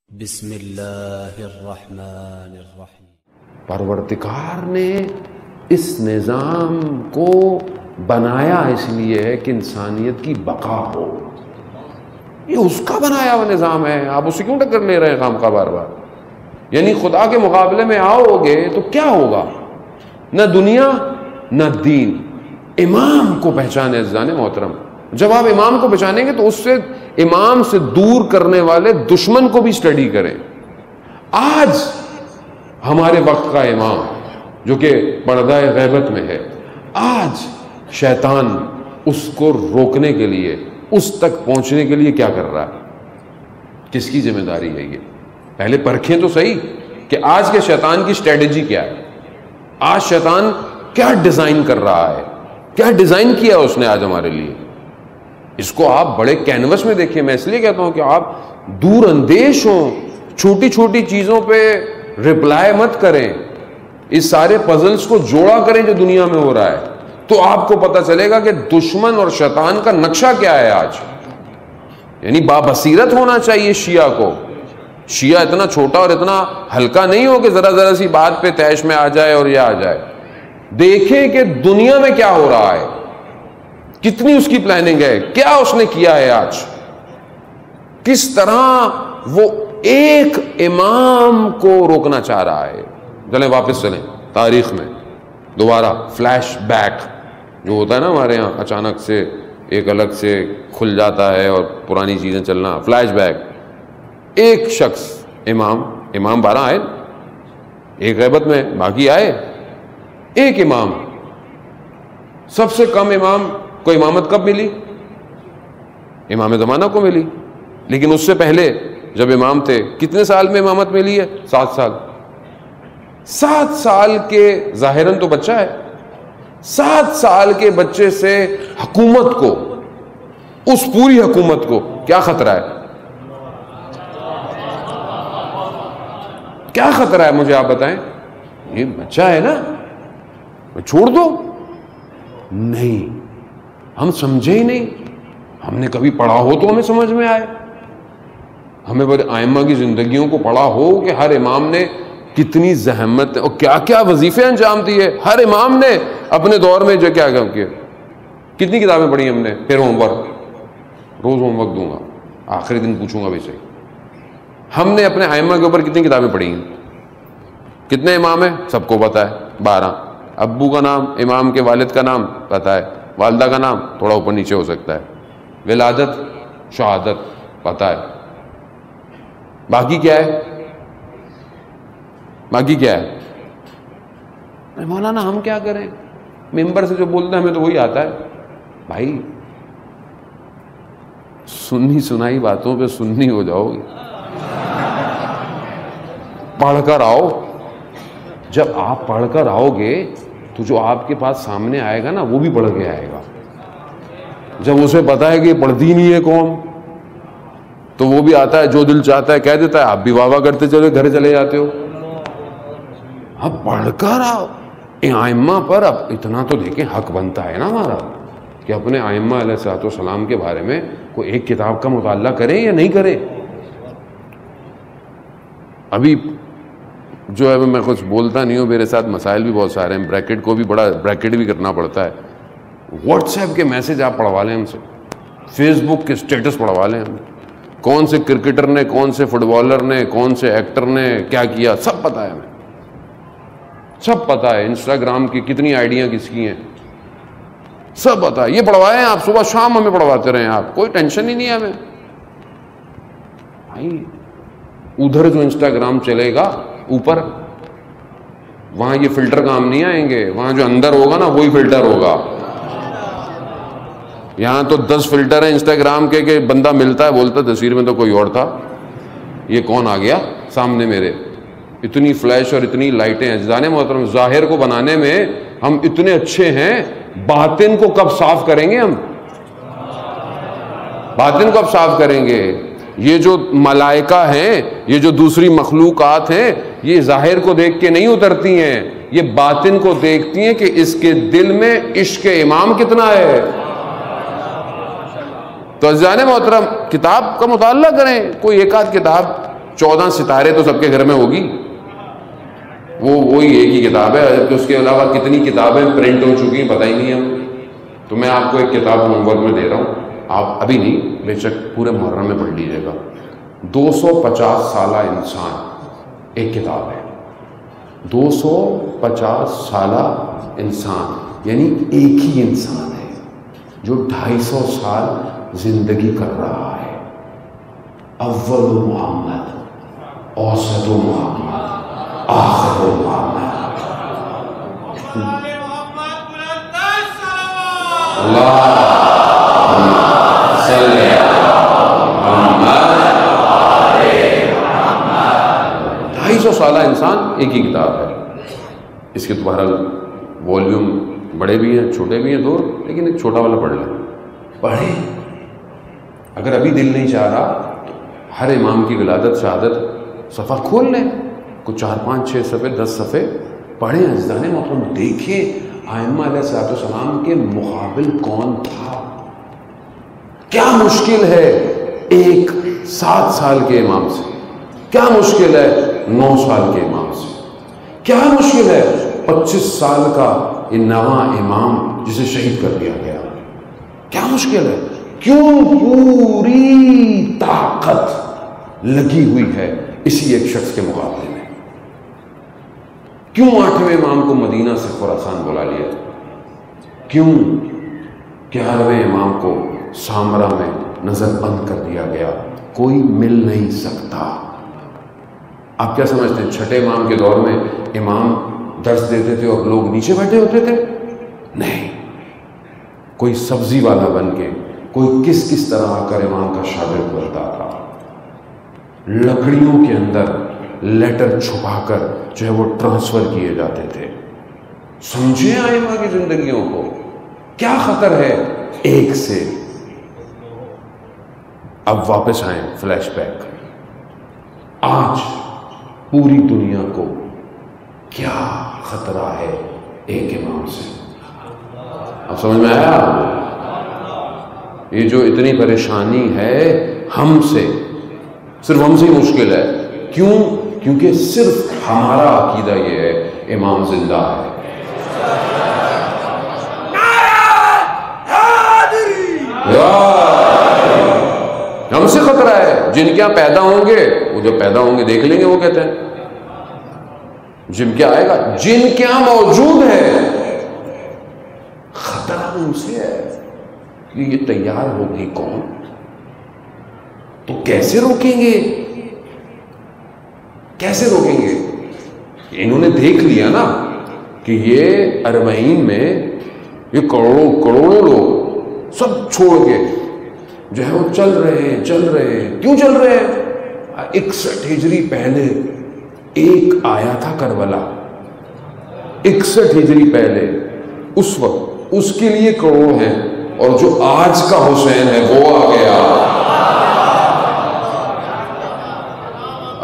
بسم اللہ الرحمن الرحیم۔ پروردگار نے اس نظام کو بنایا اس لیے ہے کہ انسانیت کی بقا ہو۔ یہ اس کا بنایا ہوا نظام ہے، آپ اسے کیوں ٹکر لے رہے ہیں خام خواہ بار بار؟ یعنی خدا کے مقابلے میں آؤ گے تو کیا ہوگا؟ نہ دنیا نہ دین۔ امام کو پہچانے عزیزان محترم، جب آپ امام کو پہچانیں گے تو اس سے امام سے دور کرنے والے دشمن کو بھی اسٹڈی کریں۔ آج ہمارے وقت کا امام جو کہ پردہ غیبت میں ہے، آج شیطان اس کو روکنے کے لیے، اس تک پہنچنے کے لیے کیا کر رہا ہے؟ کس کی ذمہ داری ہے یہ؟ پہلے پرکھیں تو صحیح کہ آج کے شیطان کی اسٹریٹجی کیا ہے، آج شیطان کیا ڈیزائن کر رہا ہے، کیا ڈیزائن کیا اس نے آج ہمارے لیے۔ اس کو آپ بڑے کینوس میں دیکھیں۔ میں اس لیے کہتا ہوں کہ آپ دور اندیش ہوں، چھوٹی چھوٹی چیزوں پہ رپلائی مت کریں، اس سارے پزلز کو جوڑا کریں جو دنیا میں ہو رہا ہے، تو آپ کو پتہ چلے گا کہ دشمن اور شیطان کا نقشہ کیا ہے آج۔ یعنی بابصیرت ہونا چاہیے شیعہ کو۔ شیعہ اتنا چھوٹا اور اتنا ہلکا نہیں ہو کہ ذرا سی بات پہ تیش میں آ جائے اور یہ آ جائے۔ دیکھیں کہ دنیا میں کیا ہو رہا ہے، کتنی اس کی پلاننگ ہے، کیا اس نے کیا ہے آج، کس طرح وہ ایک امام کو روکنا چاہ رہا ہے۔ چلیں واپس چلیں تاریخ میں، دوبارہ فلیش بیک جو ہوتا ہے نا ہمارے یہاں، اچانک سے ایک الگ سے کھل جاتا ہے اور پرانی چیزیں چلنا، فلیش بیک۔ ایک شخص امام 12 آئے ایک غیبت میں، باقی آئے ایک امام۔ سب سے کم امام کو امامت کب ملی؟ امام زمانہ کو ملی، لیکن اس سے پہلے جب امام تھے کتنے سال میں امامت ملی ہے؟ 7 سال۔ 7 سال کے ظاہراً تو بچہ ہے، 7 سال کے بچے سے حکومت کو، اس پوری حکومت کو کیا خطرہ ہے؟ کیا خطرہ ہے مجھے آپ بتائیں؟ یہ بچہ ہے نا، چھوڑ دو۔ نہیں، ہم سمجھے ہی نہیں۔ ہم نے کبھی پڑھا ہو تو ہمیں سمجھ میں آئے، ہمیں بڑے ائمہ کی زندگیوں کو پڑھا ہو کہ ہر امام نے کتنی زحمت اور کیا کیا وظیفے انجام دیے۔ ہر امام نے اپنے دور میں جو کیا کیا، کتنی کتابیں پڑھی ہم نے۔ پھر ہوم ورک، روز ہوم ورک دوں گا، آخری دن پوچھوں گا بھی صحیح۔ ہم نے اپنے ائمہ کے اوپر کتنی کتابیں پڑھی ہیں؟ کتنے امام ہیں؟ سب کو پتہ ہے، 12۔ ابو کا نام، امام کے والد کا نام پتہ ہے، والدہ کا نام تھوڑا اوپر نیچے ہو سکتا ہے، ولادت شہادت پتہ ہے، باقی کیا ہے؟ باقی کیا ہے؟ مولانا ہم کیا کریں؟ ممبر سے جو بولتے ہیں ہمیں تو وہی آتا ہے۔ بھائی سنی سنائی باتوں پہ سنی ہو جاؤ گے، پڑھ کر آؤ۔ جب آپ پڑھ کر آؤ گے تو جو آپ کے پاس سامنے آئے گا نا وہ بھی پڑھ کے آئے گا۔ جب اسے پتا ہے کہ یہ پڑھتی نہیں ہے قوم تو وہ بھی آتا ہے، جو دل چاہتا ہے کہہ دیتا ہے، آپ بھی واہ واہ کرتے چلے گھر چلے جاتے ہو۔ اب پڑھ کر آؤ ائمہ پر۔ اب اتنا تو دیکھیں، حق بنتا ہے نا ہمارا کہ اپنے ائمہ علیہ الصلوۃ والسلام کے بارے میں کوئی ایک کتاب کا مطالعہ کریں یا نہیں کریں۔ ابھی جو ہے میں کچھ بولتا نہیں ہوں، میرے ساتھ مسائل بھی بہت سارے ہیں، بریکٹ کو بھی بڑا بریکٹ بھی کرنا پڑتا ہے۔ واٹس ایپ کے میسج آپ پڑھوا لیں ہم سے، فیس بک کے سٹیٹس پڑھوا لیں ہم، کون سے کرکٹر نے، کون سے فٹ بالر نے، کون سے ایکٹر نے کیا کیا، سب پتہ ہے ہمیں، سب پتہ ہے۔ انسٹاگرام کی کتنی آئیڈیاں کس کی ہیں، سب پتہ ہے۔ یہ پڑھوائیں آپ، صبح شام ہمیں پڑھواتے رہیں آپ، کوئی ٹینشن ہی نہیں ہے ہمیں۔ بھائی ادھر جو انسٹاگرام چلے گا اوپر، وہاں یہ فلٹر کام نہیں آئیں گے، وہاں جو اندر ہوگا نا وہی فلٹر ہوگا۔ یہاں تو 10 فلٹر ہیں انسٹاگرام کے کہ بندہ ملتا ہے بولتا تصویر میں تو کوئی اور تھا، یہ کون آ گیا سامنے میرے۔ اتنی فلیش اور اتنی لائٹیں ہیں۔ جانے محترم، ظاہر کو بنانے میں ہم اتنے اچھے ہیں، باطن کو کب صاف کریں گے ہم؟ باطن کو اب صاف کریں گے۔ یہ جو ملائکہ ہیں، یہ جو دوسری مخلوقات ہیں، یہ ظاہر کو دیکھ کے نہیں اترتی ہیں، یہ باطن کو دیکھتی ہیں کہ اس کے دل میں عشق امام کتنا ہے۔ تو عزیزان محترم، کتاب کا مطالعہ کریں، کوئی ایک آدھ کتاب 14 ستارے تو سب کے گھر میں ہوگی، وہی ایک ہی کتاب ہے، جبکہ اس کے علاوہ کتنی کتابیں پرنٹ ہو چکی ہیں پتہ ہی نہیں ہے ہم. تو میں آپ کو ایک کتاب ہوم ورک میں دے رہا ہوں، آپ ابھی نہیں بے شک پورے محرم میں پڑھ لیجیے گا. 250 سالہ انسان ایک کتاب ہے. 250 سالہ انسان یعنی ایک ہی انسان ہے جو 250 سال زندگی کر رہا ہے. اول محمد، اوسط محمد، آخر محمد. ڈھائی سو سالہ انسان ایک ہی کتاب ہے. اس کے تو بہرحال والیوم بڑے بھی ہیں چھوٹے بھی ہیں دو، لیکن ایک چھوٹا والا پڑھ لیں، پڑھیں. اگر ابھی دل نہیں چاہ رہا تو ہر امام کی ولادت شہادت صفحہ کھول لیں، کچھ 4 5 6 صفحے 10 صفحے پڑھیں. عزیزان محترم دیکھیں ائمہ علیہ السلام کے مقابل کون تھا. کیا مشکل ہے ایک 7 سال کے امام سے، کیا مشکل ہے 9 سال کے امام سے، کیا مشکل ہے 25 سال کا یہ نواں امام جسے شہید کر دیا گیا. کیا مشکل ہے؟ کیوں پوری طاقت لگی ہوئی ہے اسی ایک شخص کے مقابلے میں. کیوں 8ویں امام کو مدینہ سے خراسان بلا لیا؟ کیوں 11ویں امام کو سامرا میں نظر بند کر دیا گیا؟ کوئی مل نہیں سکتا. آپ کیا سمجھتے ہیں 6ٹھے امام کے دور میں امام درس دیتے تھے اور لوگ نیچے بیٹھے ہوتے تھے؟ نہیں. کوئی سبزی والا بن کے کوئی کس طرح آ کر امام کا شاگرد بنتا تھا. لکڑیوں کے اندر لیٹر چھپا کر جو ہے وہ ٹرانسفر کیے جاتے تھے. سمجھیں ائمہ کی زندگیوں کو. کیا خطر ہے ایک سے. اب واپس آئیں فلیش بیک. آج پوری دنیا کو کیا خطرہ ہے ایک امام سے. اب سمجھ میں آیا؟ یہ جو اتنی پریشانی ہے ہم سے، صرف ہم سے ہی مشکل ہے. کیوں؟ کیونکہ صرف ہمارا عقیدہ یہ ہے امام زندہ ہے. ہم سے خطرہ ہے. جن کیا پیدا ہوں گے وہ جو پیدا ہوں گے دیکھ لیں گے، وہ کہتے ہیں جن کیا آئے گا، جن کیا موجود ہے. خطرہ ان سے ہے کہ یہ تیار ہوگی کون؟ تو کیسے روکیں گے؟ کیسے روکیں گے؟ انہوں نے دیکھ لیا نا کہ یہ اربعین میں یہ کروڑوں لوگ سب چھوڑ کے جو ہے وہ چل رہے ہیں. کیوں چل رہے ہیں؟ 61 ہجری پہلے ایک آیا تھا کربلا. 61 ہجری پہلے اس وقت اس کے لیے کروڑ ہیں، اور جو آج کا حسین ہے وہ آ گیا.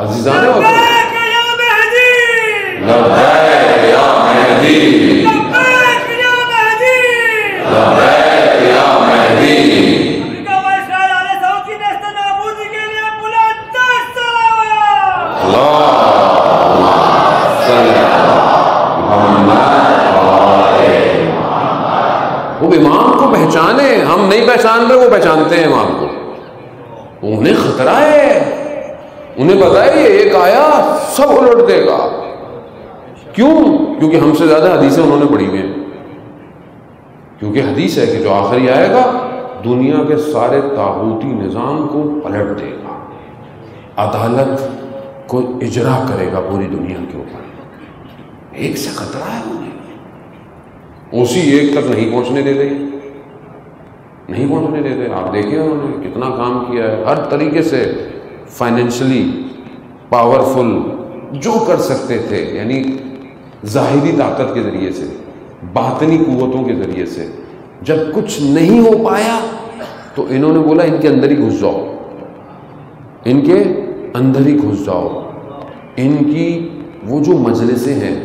عزیزان وہ امام کو پہچانے، ہم نہیں پہچان رہے، وہ پہچانتے ہیں امام کو. انہیں خطرہ ہے، انہیں پتا ہے یہ ایک آیا سب الٹ دے گا. کیوں؟ کیونکہ ہم سے زیادہ حدیثیں انہوں نے پڑھی ہوئی ہیں. کیونکہ حدیث ہے کہ جو آخری آئے گا دنیا کے سارے طاغوتی نظام کو پلٹ دے گا، عدالت کو اجرا کرے گا پوری دنیا کے اوپر. ایک سے خطرہ ہے انہیں. اسی ایک تک نہیں پہنچنے دیتے، نہیں پہنچنے دیتے. آپ دیکھیں انہوں نے کتنا کام کیا ہے، ہر طریقے سے فائنینشلی پاورفل جو کر سکتے تھے، یعنی ظاہری طاقت کے ذریعے سے، باطنی قوتوں کے ذریعے سے. جب کچھ نہیں ہو پایا تو انہوں نے بولا ان کے اندر ہی گھس جاؤ، ان کے اندر ہی گھس جاؤ. ان کی وہ جو مجلسیں ہیں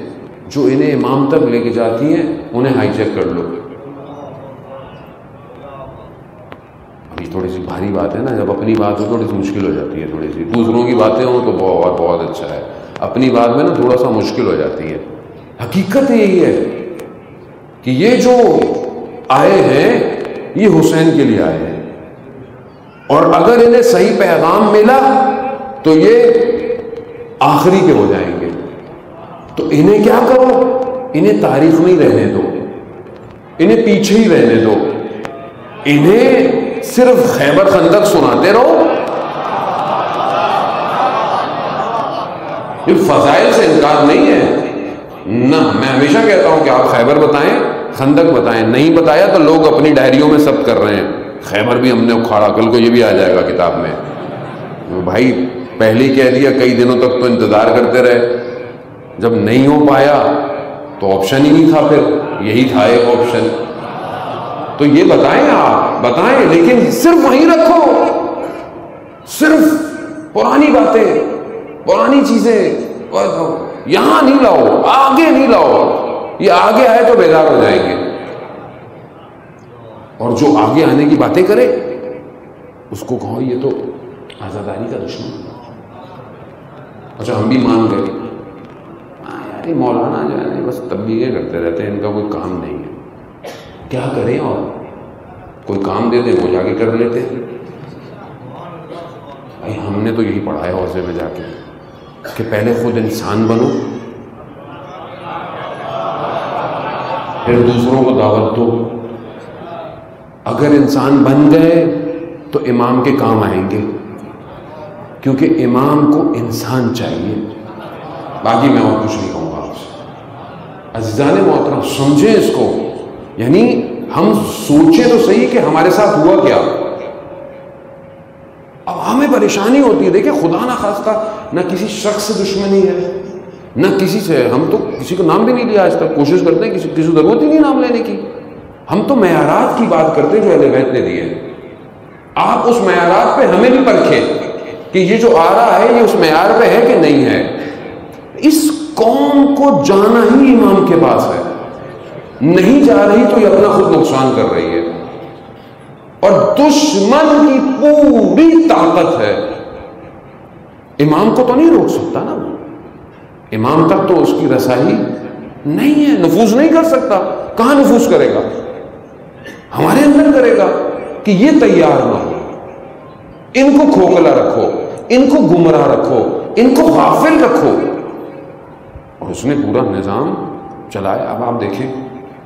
جو انہیں امام تک لے کے جاتی ہیں انہیں ہائی چیک کر لو. ابھی تو تھوڑی سی بھاری بات ہے نا، جب اپنی بات ہو تھوڑی سی مشکل ہو جاتی ہے، تھوڑی سی دوسروں کی باتیں ہوں تو بہت بہت اچھا ہے، اپنی بات میں نا تھوڑا سا مشکل ہو جاتی ہے۔ حقیقت یہی ہے کہ یہ جو آئے ہیں یہ حسین کے لیے آئے ہیں، اور اگر انہیں صحیح پیغام ملا تو یہ آخری کے ہو جائیں گے، تو انہیں کیا کرو، انہیں تاریخ میں ہی رہنے دو، انہیں پیچھے ہی رہنے دو، انہیں صرف خیبر خندق سناتے رہو۔ یہ فضائل سے انکار نہیں ہے نہ، میں ہمیشہ کہتا ہوں کہ آپ خیبر بتائیں، خندق بتائیں، نہیں بتایا تو لوگ اپنی ڈائریوں میں ثبت کر رہے ہیں خیبر بھی ہم نے اکھاڑا، کل کو یہ بھی آ جائے گا کتاب میں۔ بھائی پہلے ہی کہہ دیا، کئی دنوں تک تو انتظار کرتے رہے، جب نہیں ہو پایا تو آپشن ہی نہیں تھا، پھر یہی تھا ایک آپشن۔ تو یہ بتائیں، آپ بتائیں، لیکن صرف وہیں رکھو، صرف پرانی باتیں، پرانی چیزیں یہاں نہیں لاؤ، آگے نہیں لاؤ، یہ آگے آئے تو بیدار ہو جائیں گے، اور جو آگے آنے کی باتیں کرے اس کو کہو یہ تو آزاداری کا دشمن۔ اچھا ہم بھی مان گئے، یار مولانا جو ہے بس تبلیغیں کرتے رہتے ہیں، ان کا کوئی کام نہیں ہے، کیا کریں، اور کوئی کام دے دیں وہ جا کے کر لیتے ہیں۔ بھائی ہم نے تو یہی پڑھا ہے حوضے میں جا کے کہ پہلے خود انسان بنو، پھر دوسروں کو دعوت دو۔ اگر انسان بن گئے تو امام کے کام آئیں گے، کیونکہ امام کو انسان چاہیے۔ باقی میں اور کچھ نہیں کہوں گا آپ سے۔ عزیزان محترم سمجھیں اس کو، یعنی ہم سوچیں تو صحیح کہ ہمارے ساتھ ہوا کیا۔ اب ہمیں پریشانی ہوتی ہے، دیکھیں خدا نہ خواستہ نہ کسی شخص سے دشمنی ہے، نہ کسی سے، ہم تو کسی کو نام بھی نہیں لیا آج تک، کوشش کرتے ہیں کسی ضرورت ہی نہیں نام لینے کی، ہم تو معیارات کی بات کرتے ہیں جو اہل بیت نے دی ہے۔ آپ اس معیارات پہ ہمیں بھی پرکھیں کہ یہ جو آ رہا ہے یہ اس معیار پہ ہے کہ نہیں ہے۔ اس قوم کو جانا ہی امام کے پاس ہے، نہیں جا رہی تو یہ اپنا خود نقصان کر رہی ہے، اور دشمن کی پوری طاقت ہے، امام کو تو نہیں روک سکتا نا، امام تک تو اس کی رسائی نہیں ہے، نفوذ نہیں کر سکتا۔ کہاں نفوذ کرے گا؟ ہمارے اندر کرے گا کہ یہ تیار نہ ہو، ان کو کھوکھلا رکھو، ان کو گمراہ رکھو، ان کو غافل رکھو، اور اس نے پورا نظام چلایا۔ اب آپ دیکھیں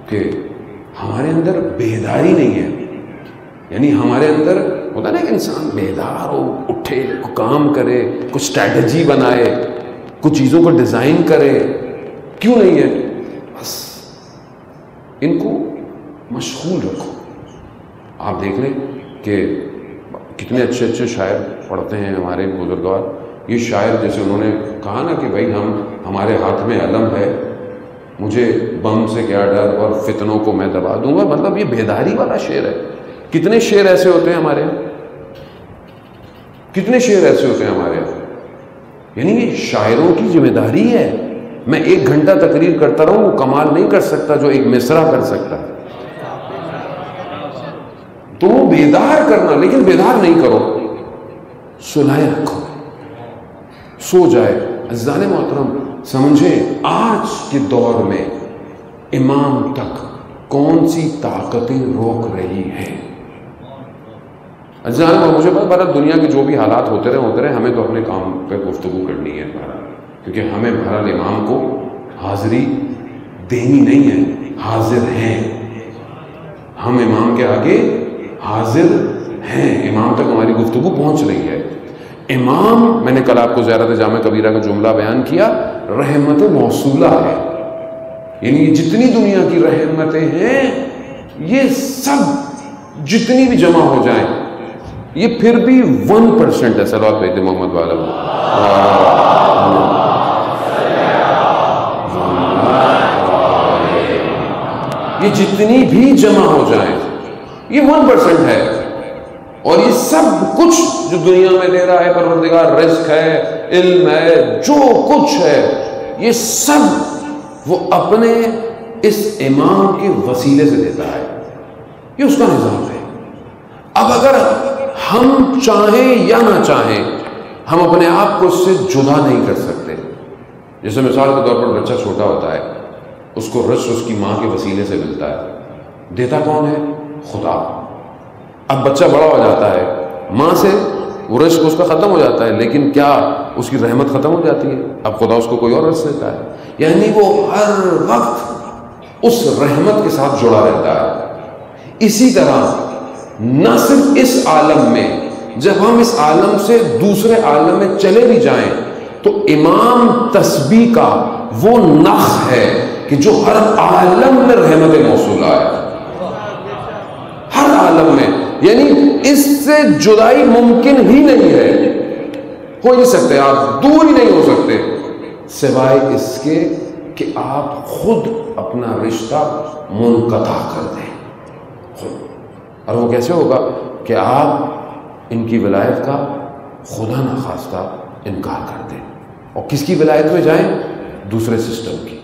کہ ہمارے اندر بیداری نہیں ہے، یعنی ہمارے اندر ہوتا ہے نا کہ انسان بیدار ہو، اٹھے، کام کرے، کچھ اسٹریٹجی بنائے، کچھ چیزوں کو ڈیزائن کرے، کیوں نہیں ہے؟ بس ان کو مشغول رکھو۔ آپ دیکھ لیں کہ کتنے اچھے اچھے شاعر پڑھتے ہیں ہمارے بزرگوار، یہ شاعر جیسے انہوں نے کہا نا کہ بھائی ہمارے ہاتھ میں علم ہے، مجھے بم سے کیا ڈر اور فتنوں کو میں دبا دوں گا، مطلب یہ بیداری والا شعر ہے۔ کتنے شعر ایسے ہوتے ہیں ہمارے یہاں، کتنے شعر ایسے ہوتے ہیں ہمارے یہاں، یعنی یہ شاعروں کی ذمہ داری ہے۔ میں 1 گھنٹہ تقریر کرتا رہوں وہ کمال نہیں کر سکتا جو ایک مصرع کر سکتا ہے، تو وہ بیدار کرنا، لیکن بیدار نہیں کرو، سلائے رکھو، سو جائے۔ عزیزان محترم سمجھیں آج کے دور میں امام تک کون سی طاقتیں روک رہی ہیں۔ عزیزان محترم مجھے پتا دنیا کے جو بھی حالات ہوتے رہے، ہمیں تو اپنے کام پہ گفتگو کرنی ہے، کیونکہ ہمیں بہرحال امام کو حاضری دینی نہیں ہے، حاضر ہیں ہم، امام کے آگے حاضر ہیں، امام تک ہماری گفتگو پہنچ رہی ہے۔ امام، میں نے کل آپ کو زیارت جامع کبیرہ کا جملہ بیان کیا، رحمت موصولہ ہے، یعنی یہ جتنی دنیا کی رحمتیں ہیں یہ سب جتنی بھی جمع ہو جائیں یہ پھر بھی 1% ہے۔ صلوات بھیجتے محمد والا، یہ جتنی بھی جمع ہو جائیں یہ 1% ہے، اور یہ سب کچھ جو دنیا میں دے رہا ہے پروردگار، رزق ہے، علم ہے، جو کچھ ہے، یہ سب وہ اپنے اس امام کے وسیلے سے دیتا ہے، یہ اس کا نظام ہے۔ اب اگر ہم چاہیں یا نہ چاہیں ہم اپنے آپ کو اس سے جدا نہیں کر سکتے. جیسے مثال کے طور پر بچہ چھوٹا ہوتا ہے, اس کو رزق اس کی ماں کے وسیلے سے ملتا ہے. دیتا کون ہے؟ خدا. اب بچہ بڑا ہو جاتا ہے, ماں سے وہ رزق اس کا ختم ہو جاتا ہے, لیکن کیا اس کی رحمت ختم ہو جاتی ہے؟ اب خدا اس کو کوئی اور رزق دیتا ہے. یعنی وہ ہر وقت اس رحمت کے ساتھ جڑا رہتا ہے. اسی طرح نہ صرف اس عالم میں, جب ہم اس عالم سے دوسرے عالم میں چلے بھی جائیں تو امام تسبیح کا وہ نخ ہے کہ جو ہر عالم میں رحمت موصولہ ہے, ہر عالم میں. یعنی اس سے جدائی ممکن ہی نہیں ہے, ہو نہیں سکتے, آپ دور ہی نہیں ہو سکتے سوائے اس کے کہ آپ خود اپنا رشتہ منقطع کر دیں. اور وہ کیسے ہوگا کہ آپ ان کی ولایت کا خدا نخواستہ انکار کر دیں اور کس کی ولایت میں جائیں؟ دوسرے سسٹم کی.